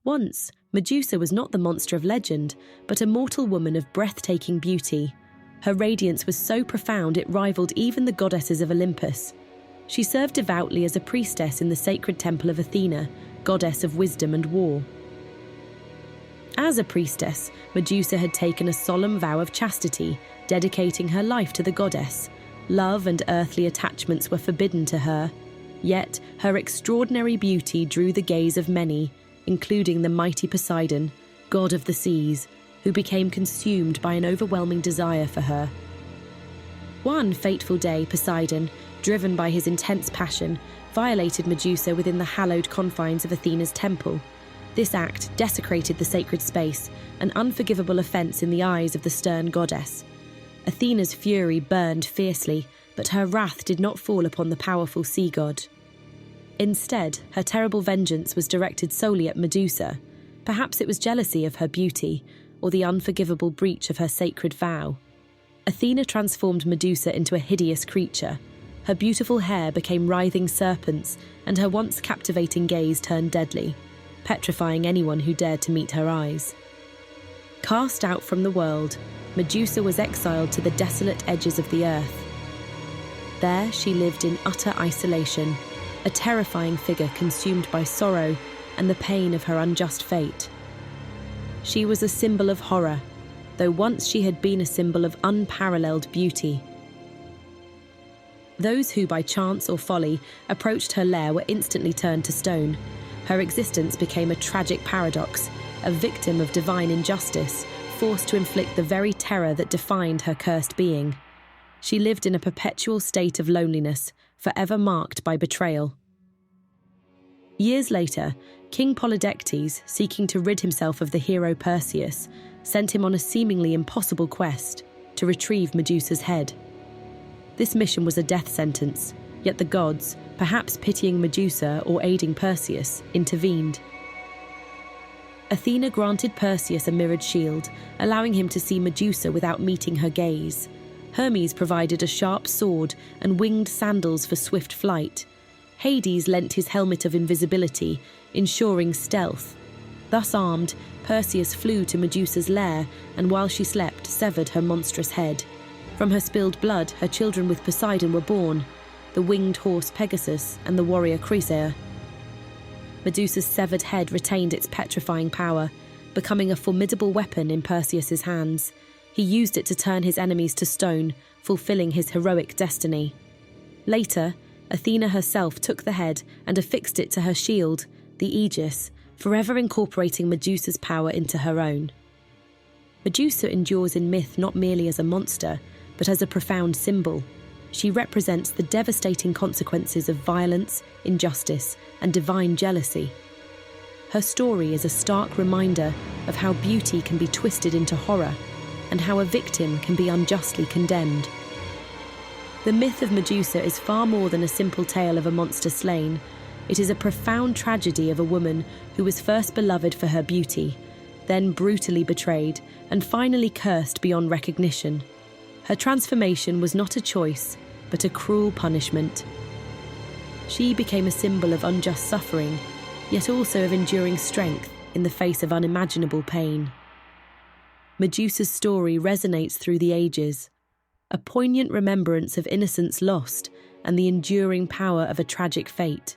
Once, Medusa was not the monster of legend, but a mortal woman of breathtaking beauty. Her radiance was so profound it rivaled even the goddesses of Olympus. She served devoutly as a priestess in the sacred temple of Athena, goddess of wisdom and war. As a priestess, Medusa had taken a solemn vow of chastity, dedicating her life to the goddess. Love and earthly attachments were forbidden to her. Yet, her extraordinary beauty drew the gaze of many, including the mighty Poseidon, god of the seas, who became consumed by an overwhelming desire for her. One fateful day, Poseidon, driven by his intense passion, violated Medusa within the hallowed confines of Athena's temple. This act desecrated the sacred space, an unforgivable offense in the eyes of the stern goddess. Athena's fury burned fiercely, but her wrath did not fall upon the powerful sea god. Instead, her terrible vengeance was directed solely at Medusa. Perhaps it was jealousy of her beauty, or the unforgivable breach of her sacred vow. Athena transformed Medusa into a hideous creature. Her beautiful hair became writhing serpents, and her once captivating gaze turned deadly, petrifying anyone who dared to meet her eyes. Cast out from the world, Medusa was exiled to the desolate edges of the earth. There she lived in utter isolation, a terrifying figure consumed by sorrow and the pain of her unjust fate. She was a symbol of horror, though once she had been a symbol of unparalleled beauty. Those who by chance or folly approached her lair were instantly turned to stone. Her existence became a tragic paradox, a victim of divine injustice, forced to inflict the very terror that defined her cursed being. She lived in a perpetual state of loneliness, forever marked by betrayal. Years later, King Polydectes, seeking to rid himself of the hero Perseus, sent him on a seemingly impossible quest to retrieve Medusa's head. This mission was a death sentence, yet the gods, perhaps pitying Medusa or aiding Perseus, intervened. Athena granted Perseus a mirrored shield, allowing him to see Medusa without meeting her gaze. Hermes provided a sharp sword and winged sandals for swift flight. Hades lent his helmet of invisibility, ensuring stealth. Thus armed, Perseus flew to Medusa's lair and while she slept, severed her monstrous head. From her spilled blood, her children with Poseidon were born, the winged horse Pegasus and the warrior Chrysaor. Medusa's severed head retained its petrifying power, becoming a formidable weapon in Perseus's hands. He used it to turn his enemies to stone, fulfilling his heroic destiny. Later, Athena herself took the head and affixed it to her shield, the Aegis, forever incorporating Medusa's power into her own. Medusa endures in myth not merely as a monster, but as a profound symbol. She represents the devastating consequences of violence, injustice, and divine jealousy. Her story is a stark reminder of how beauty can be twisted into horror, and how a victim can be unjustly condemned. The myth of Medusa is far more than a simple tale of a monster slain. It is a profound tragedy of a woman who was first beloved for her beauty, then brutally betrayed, and finally cursed beyond recognition. Her transformation was not a choice, but a cruel punishment. She became a symbol of unjust suffering, yet also of enduring strength in the face of unimaginable pain. Medusa's story resonates through the ages, a poignant remembrance of innocence lost and the enduring power of a tragic fate.